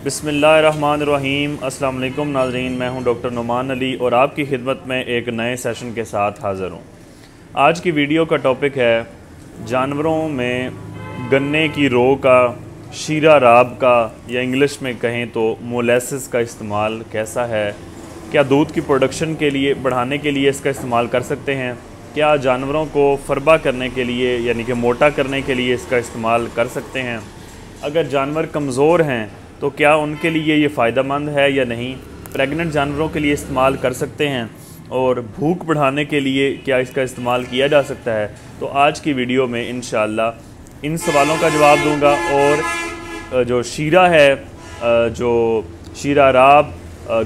बिस्मिल्लाहिर्रहमानिर्रहीम। अस्सलाम वालेकुम नाज़रीन, मैं हूं डॉक्टर नुमान अली और आपकी खिदमत में एक नए सेशन के साथ हाज़िर हूं। आज की वीडियो का टॉपिक है जानवरों में गन्ने की रो का, शीरा राब का या इंग्लिश में कहें तो मोलेसिस का इस्तेमाल कैसा है। क्या दूध की प्रोडक्शन के लिए बढ़ाने के लिए इसका इस्तेमाल कर सकते हैं? क्या जानवरों को फरबा करने के लिए यानी कि मोटा करने के लिए इसका इस्तेमाल कर सकते हैं? अगर जानवर कमज़ोर हैं तो क्या उनके लिए ये फ़ायदेमंद है या नहीं? प्रेग्नेंट जानवरों के लिए इस्तेमाल कर सकते हैं? और भूख बढ़ाने के लिए क्या इसका इस्तेमाल किया जा सकता है? तो आज की वीडियो में इंशाअल्लाह इन सवालों का जवाब दूंगा। और जो शीरा है, जो शीरा राब,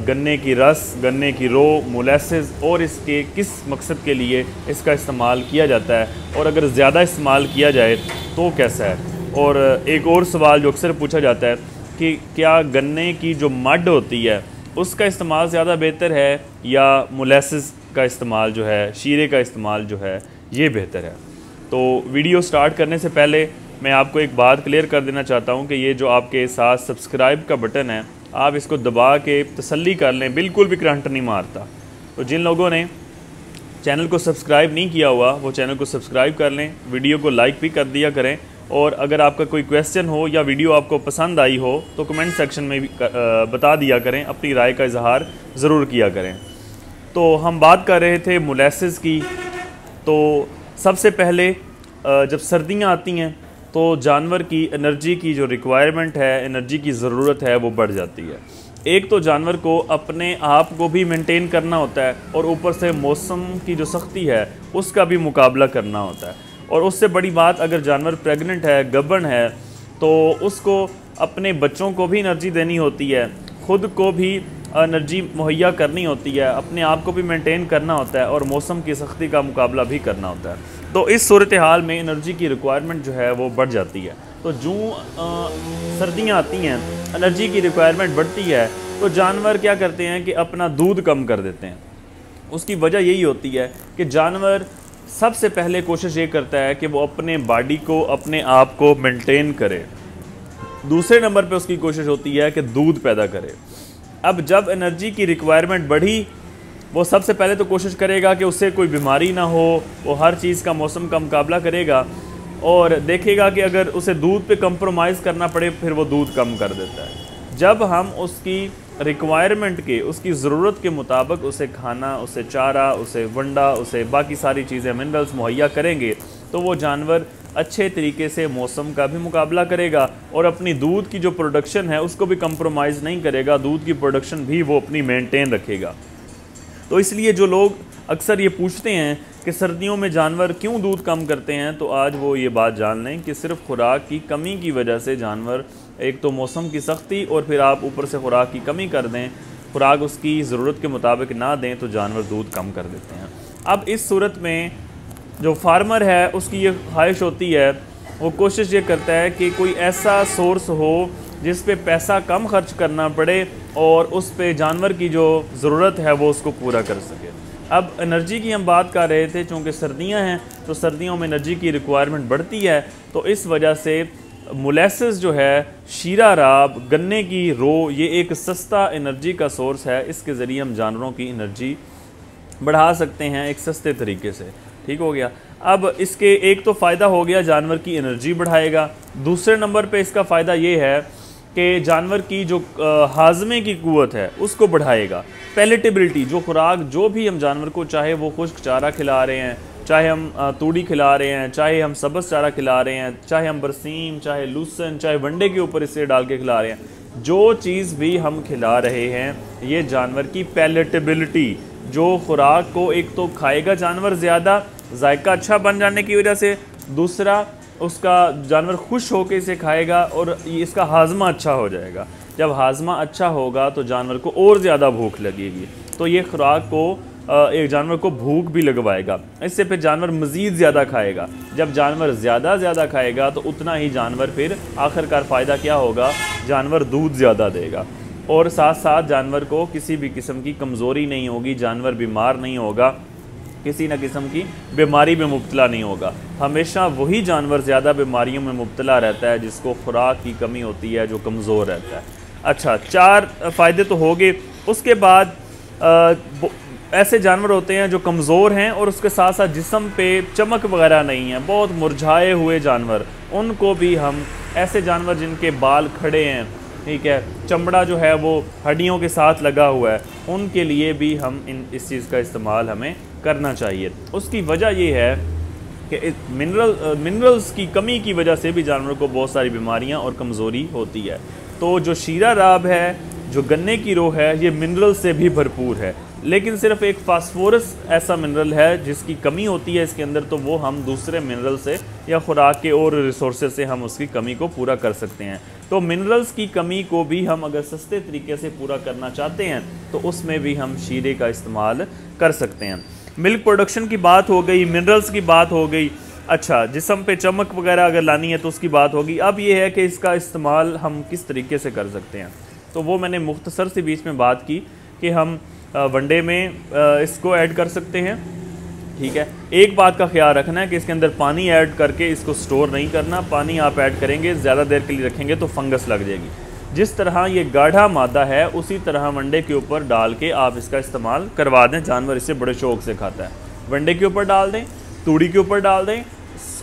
गन्ने की रस, गन्ने की रो, मोलेसिस और इसके किस मकसद के लिए इसका इस्तेमाल किया जाता है और अगर ज़्यादा इस्तेमाल किया जाए तो कैसा है। और एक और सवाल जो अक्सर पूछा जाता है कि क्या गन्ने की जो मड होती है उसका इस्तेमाल ज़्यादा बेहतर है या मोलेसिस का इस्तेमाल जो है, शीरे का इस्तेमाल जो है ये बेहतर है। तो वीडियो स्टार्ट करने से पहले मैं आपको एक बात क्लियर कर देना चाहता हूँ कि ये जो आपके साथ सब्सक्राइब का बटन है, आप इसको दबा के तसल्ली कर लें, बिल्कुल भी करंट नहीं मारता। तो जिन लोगों ने चैनल को सब्सक्राइब नहीं किया हुआ वो चैनल को सब्सक्राइब कर लें, वीडियो को लाइक भी कर दिया करें। और अगर आपका कोई क्वेश्चन हो या वीडियो आपको पसंद आई हो तो कमेंट सेक्शन में भी बता दिया करें, अपनी राय का इजहार ज़रूर किया करें। तो हम बात कर रहे थे मोलेसिस की। तो सबसे पहले जब सर्दियां आती हैं तो जानवर की एनर्जी की जो रिक्वायरमेंट है, एनर्जी की ज़रूरत है वो बढ़ जाती है। एक तो जानवर को अपने आप को भी मेंटेन करना होता है और ऊपर से मौसम की जो सख्ती है उसका भी मुकाबला करना होता है। और उससे बड़ी बात, अगर जानवर प्रेग्नेंट है, गब्बन है, तो उसको अपने बच्चों को भी एनर्जी देनी होती है, ख़ुद को भी एनर्जी मुहैया करनी होती है, अपने आप को भी मेंटेन करना होता है और मौसम की सख्ती का मुकाबला भी करना होता है। तो इस सूरत हाल में एनर्जी की रिक्वायरमेंट जो है वो बढ़ जाती है। तो जो सर्दियाँ आती हैं, एनर्जी की रिक्वायरमेंट बढ़ती है तो जानवर क्या करते हैं कि अपना दूध कम कर देते हैं। उसकी वजह यही होती है कि जानवर सबसे पहले कोशिश ये करता है कि वो अपने बॉडी को, अपने आप को मेंटेन करे। दूसरे नंबर पे उसकी कोशिश होती है कि दूध पैदा करे। अब जब एनर्जी की रिक्वायरमेंट बढ़ी, वो सबसे पहले तो कोशिश करेगा कि उससे कोई बीमारी ना हो, वो हर चीज़ का, मौसम का मुकाबला करेगा और देखेगा कि अगर उसे दूध पे कंप्रोमाइज़ करना पड़े फिर वो दूध कम कर देता है। जब हम उसकी रिक्वायरमेंट के, उसकी ज़रूरत के मुताबिक उसे खाना, उसे चारा, उसे वंडा, उसे बाकी सारी चीज़ें, मिनरल्स मुहैया करेंगे तो वो जानवर अच्छे तरीके से मौसम का भी मुकाबला करेगा और अपनी दूध की जो प्रोडक्शन है उसको भी कंप्रोमाइज़ नहीं करेगा, दूध की प्रोडक्शन भी वो अपनी मेंटेन रखेगा। तो इसलिए जो लोग अक्सर ये पूछते हैं कि सर्दियों में जानवर क्यों दूध कम करते हैं, तो आज वो ये बात जान लें कि सिर्फ खुराक की कमी की वजह से जानवर, एक तो मौसम की सख्ती और फिर आप ऊपर से खुराक की कमी कर दें, खुराक उसकी ज़रूरत के मुताबिक ना दें तो जानवर दूध कम कर देते हैं। अब इस सूरत में जो फार्मर है उसकी ये ख्वाहिश होती है, वो कोशिश ये करता है कि कोई ऐसा सोर्स हो जिस पे पैसा कम खर्च करना पड़े और उस पे जानवर की जो ज़रूरत है वो उसको पूरा कर सके। अब एनर्जी की हम बात कर रहे थे, चूँकि सर्दियां हैं तो सर्दियों में एनर्जी की रिक्वायरमेंट बढ़ती है, तो इस वजह से मोलेसिस जो है, शीरा राब, गन्ने की रो, ये एक सस्ता एनर्जी का सोर्स है। इसके ज़रिए हम जानवरों की एनर्जी बढ़ा सकते हैं एक सस्ते तरीके से। ठीक हो गया। अब इसके एक तो फ़ायदा हो गया, जानवर की एनर्जी बढ़ाएगा। दूसरे नंबर पे इसका फ़ायदा ये है कि जानवर की जो हाजमे की क़ुव्वत है उसको बढ़ाएगा। पैलेटेबिलिटी, जो खुराक जो भी हम जानवर को, चाहे वो खुश्क चारा खिला रहे हैं, चाहे हम तूड़ी खिला रहे हैं, चाहे हम सब्ज़ चारा खिला रहे हैं, चाहे हम बरसीम, चाहे लूसन, चाहे वंडे के ऊपर इसे डाल के खिला रहे हैं, जो चीज़ भी हम खिला रहे हैं ये जानवर की पैलेटेबिलिटी, जो खुराक को एक तो खाएगा जानवर ज़्यादा, जायका अच्छा बन जाने की वजह से, दूसरा उसका जानवर खुश होकर इसे खाएगा और इसका हाजमा अच्छा हो जाएगा। जब हाजमा अच्छा होगा तो जानवर को और ज़्यादा भूख लगेगी, तो ये खुराक को एक जानवर को भूख भी लगवाएगा। इससे फिर जानवर मज़ीद ज़्यादा खाएगा। जब जानवर ज़्यादा खाएगा तो उतना ही जानवर फिर आखिरकार फ़ायदा क्या होगा, जानवर दूध ज़्यादा देगा और साथ साथ जानवर को किसी भी किस्म की कमज़ोरी नहीं होगी, जानवर बीमार नहीं होगा, किसी न किस्म की बीमारी में मुब्तला नहीं होगा। हमेशा वही जानवर ज़्यादा बीमारियों में मुब्तला रहता है जिसको खुराक की कमी होती है, जो कमज़ोर रहता है। अच्छा, 4 फ़ायदे तो हो गए। उसके बाद ऐसे जानवर होते हैं जो कमज़ोर हैं और उसके साथ साथ जिस्म पे चमक वगैरह नहीं है, बहुत मुरझाए हुए जानवर, उनको भी हम, ऐसे जानवर जिनके बाल खड़े हैं, ठीक है, चमड़ा जो है वो हड्डियों के साथ लगा हुआ है, उनके लिए भी हम इस चीज़ का इस्तेमाल हमें करना चाहिए। उसकी वजह ये है कि मिनरल्स की कमी की वजह से भी जानवरों को बहुत सारी बीमारियां और कमज़ोरी होती है। तो जो शीरा राब है, जो गन्ने की रो है, ये मिनरल से भी भरपूर है, लेकिन सिर्फ एक फास्फोरस ऐसा मिनरल है जिसकी कमी होती है इसके अंदर, तो वो हम दूसरे मिनरल से या खुराक के और रिसोर्सेज से हम उसकी कमी को पूरा कर सकते हैं। तो मिनरल्स की कमी को भी हम अगर सस्ते तरीके से पूरा करना चाहते हैं तो उसमें भी हम शीरे का इस्तेमाल कर सकते हैं। मिल्क प्रोडक्शन की बात हो गई, मिनरल्स की बात हो गई। अच्छा, जिस्म पे चमक वगैरह अगर लानी है तो उसकी बात होगी। अब ये है कि इसका इस्तेमाल हम किस तरीके से कर सकते हैं, तो वो मैंने मुख्तसर से बीच में बात की कि हम वनडे में इसको ऐड कर सकते हैं, ठीक है। एक बात का ख्याल रखना है कि इसके अंदर पानी ऐड करके इसको स्टोर नहीं करना। पानी आप ऐड करेंगे, ज़्यादा देर के लिए रखेंगे तो फंगस लग जाएगी। जिस तरह ये गाढ़ा मादा है उसी तरह वनडे के ऊपर डाल के आप इसका इस्तेमाल करवा दें, जानवर इसे बड़े शौक से खाता है। वनडे के ऊपर डाल दें, तूड़ी के ऊपर डाल दें,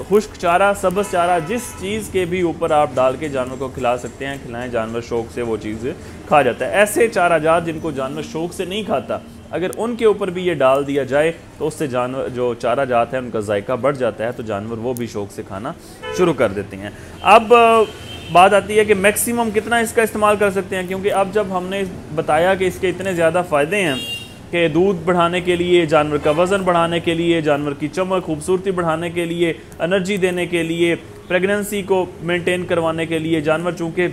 खुश्क चारा, सब्ज़ चारा, जिस चीज़ के भी ऊपर आप डाल के जानवर को खिला सकते हैं, खिलाएं, जानवर शौक से वो चीज़ खा जाता है। ऐसे चारा जात जिनको जानवर शौक से नहीं खाता, अगर उनके ऊपर भी ये डाल दिया जाए तो उससे जानवर जो चारा जात है उनका जायका बढ़ जाता है, तो जानवर वो भी शौक से खाना शुरू कर देते हैं। अब बात आती है कि मैक्सिमम कितना इसका इस्तेमाल कर सकते हैं, क्योंकि अब जब हमने बताया कि इसके इतने ज़्यादा फ़ायदे हैं कि दूध बढ़ाने के लिए, जानवर का वज़न बढ़ाने के लिए, जानवर की चमक खूबसूरती बढ़ाने के लिए, एनर्जी देने के लिए, प्रेगनेंसी को मेंटेन करवाने के लिए, जानवर चूँकि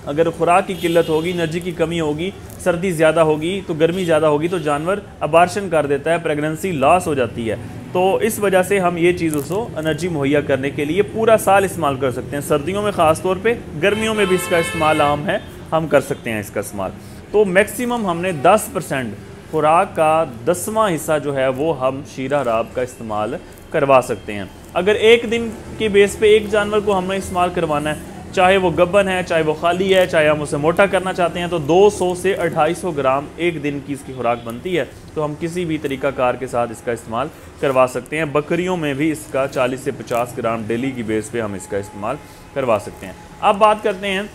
अगर खुराक की किल्लत होगी, एनर्जी की कमी होगी, सर्दी ज़्यादा होगी तो गर्मी ज़्यादा होगी तो जानवर अबार्शन कर देता है, प्रेगनेंसी लॉस हो जाती है। तो इस वजह से हम ये चीज़ उसको एनर्जी मुहैया करने के लिए पूरा साल इस्तेमाल कर सकते हैं। सर्दियों में ख़ास तौर पे, गर्मियों में भी इसका इस्तेमाल आम है, हम कर सकते हैं इसका इस्तेमाल। तो मैक्सिमम हमने 10% खुराक का 10वां हिस्सा जो है वो हम शीरा राब का इस्तेमाल करवा सकते हैं। अगर एक दिन के बेस पे एक जानवर को हमने इस्तेमाल करवाना है, चाहे वो गब्बन है, चाहे वो खाली है, चाहे हम उसे मोटा करना चाहते हैं, तो 200 से 250 ग्राम एक दिन की इसकी खुराक बनती है। तो हम किसी भी तरीक़ाकार के साथ इसका इस्तेमाल करवा सकते हैं। बकरियों में भी इसका 40 से 50 ग्राम डेली की बेस पे हम इसका इस्तेमाल करवा सकते हैं। अब बात करते हैं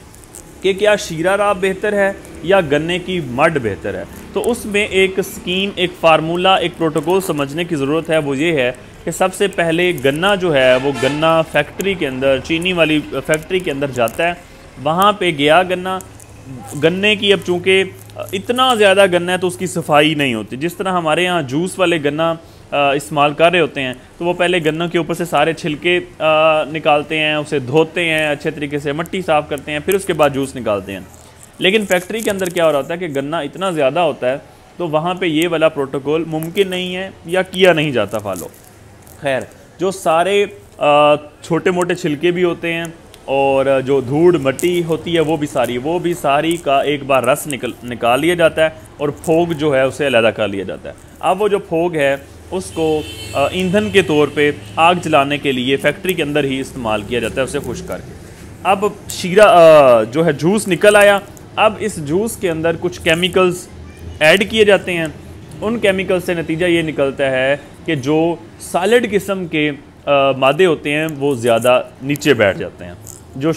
कि क्या शीरा राब बेहतर है या गन्ने की मड बेहतर है। तो उसमें एक स्कीम, एक फार्मूला, एक प्रोटोकॉल समझने की ज़रूरत है। वो ये है कि सबसे पहले गन्ना जो है वो गन्ना फैक्ट्री के अंदर, चीनी वाली फैक्ट्री के अंदर जाता है, वहाँ पे गया गन्ने की, अब चूँकि इतना ज़्यादा गन्ना है तो उसकी सफाई नहीं होती। जिस तरह हमारे यहाँ जूस वाले गन्ना इस्तेमाल कर रहे होते हैं तो वो पहले गन्नों के ऊपर से सारे छिलके निकालते हैं, उसे धोते हैं अच्छे तरीके से, मिट्टी साफ़ करते हैं, फिर उसके बाद जूस निकालते हैं। लेकिन फैक्ट्री के अंदर क्या हो रहा होता है कि गन्ना इतना ज़्यादा होता है तो वहाँ पे ये वाला प्रोटोकॉल मुमकिन नहीं है या किया नहीं जाता फॉलो। खैर, जो सारे छोटे मोटे छिलके भी होते हैं और जो धूड़ मिट्टी होती है वो भी सारी का एक बार रस निकाल लिया जाता है और फोग जो है उसे अलग कर लिया जाता है। अब वो जो फोग है उसको ईंधन के तौर पे आग जलाने के लिए फैक्ट्री के अंदर ही इस्तेमाल किया जाता है, उसे खुश्क करके। अब शीरा जो है जूस निकल आया। अब इस जूस के अंदर कुछ केमिकल्स ऐड किए जाते हैं। उन केमिकल्स से नतीजा ये निकलता है कि जो सॉलिड किस्म के मादे होते हैं वो ज़्यादा नीचे बैठ जाते हैं, जो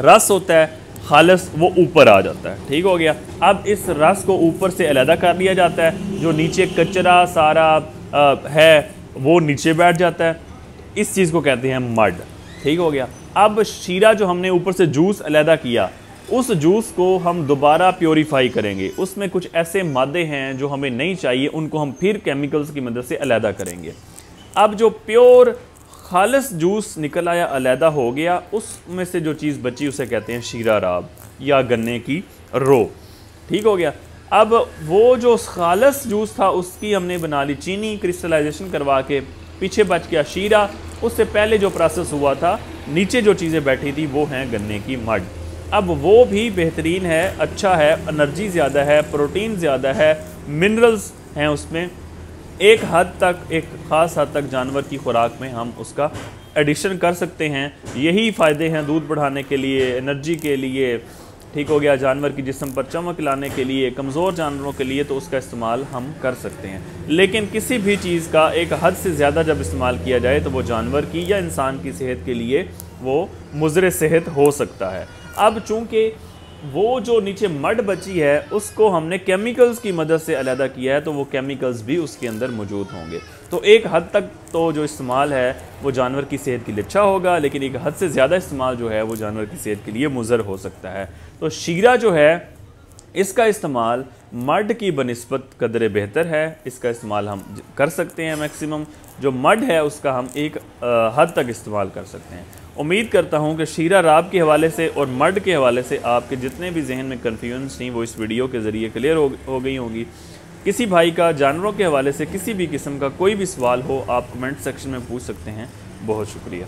रस होता है खालस वो ऊपर आ जाता है। ठीक हो गया। अब इस रस को ऊपर से अलहदा कर लिया जाता है, जो नीचे कचरा सारा है वो नीचे बैठ जाता है। इस चीज़ को कहते हैं मड। ठीक हो गया। अब शीरा जो हमने ऊपर से जूस अलहदा किया, उस जूस को हम दोबारा प्योरीफाई करेंगे। उसमें कुछ ऐसे मादे हैं जो हमें नहीं चाहिए, उनको हम फिर केमिकल्स की मदद से अलहदा करेंगे। अब जो प्योर खालिस जूस निकल आया, अलहदा हो गया, उसमें से जो चीज़ बची उसे कहते हैं शीरा राब या गन्ने की रो। ठीक हो गया। अब वो जो खालिस जूस था उसकी हमने बना ली चीनी, क्रिस्टलाइजेशन करवा के, पीछे बच गया शीरा। उससे पहले जो प्रोसेस हुआ था, नीचे जो चीज़ें बैठी थी वो हैं गन्ने की मड। अब वो भी बेहतरीन है, अच्छा है, एनर्जी ज़्यादा है, प्रोटीन ज़्यादा है, मिनरल्स हैं उसमें। एक हद तक, एक ख़ास हद तक जानवर की खुराक में हम उसका एडिशन कर सकते हैं। यही फ़ायदे हैं दूध बढ़ाने के लिए, एनर्जी के लिए, ठीक हो गया। जानवर की जिस्म पर चमक लाने के लिए, कमज़ोर जानवरों के लिए तो उसका इस्तेमाल हम कर सकते हैं, लेकिन किसी भी चीज़ का एक हद से ज़्यादा जब इस्तेमाल किया जाए तो वो जानवर की या इंसान की सेहत के लिए वो मुज़र सेहत हो सकता है। अब चूँकि वो जो नीचे मड बची है उसको हमने केमिकल्स की मदद से अलहदा किया है, तो वो केमिकल्स भी उसके अंदर मौजूद होंगे। तो एक हद तक तो जो इस्तेमाल है वो जानवर की सेहत के लिए अच्छा होगा, लेकिन एक हद से ज़्यादा इस्तेमाल जो है वो जानवर की सेहत के लिए मुज़र हो सकता है। तो शीरा जो है इसका इस्तेमाल मड की बनिस्बत कदरे बेहतर है, इसका इस्तेमाल हम कर सकते हैं। मैक्सिमम जो मड है उसका हम एक हद तक इस्तेमाल कर सकते हैं। उम्मीद करता हूं कि शीरा राब के हवाले से और मड के हवाले से आपके जितने भी जहन में कन्फ्यूजन थी वो इस वीडियो के ज़रिए क्लियर हो गई होंगी। किसी भाई का जानवरों के हवाले से किसी भी किस्म का कोई भी सवाल हो आप कमेंट सेक्शन में पूछ सकते हैं। बहुत शुक्रिया।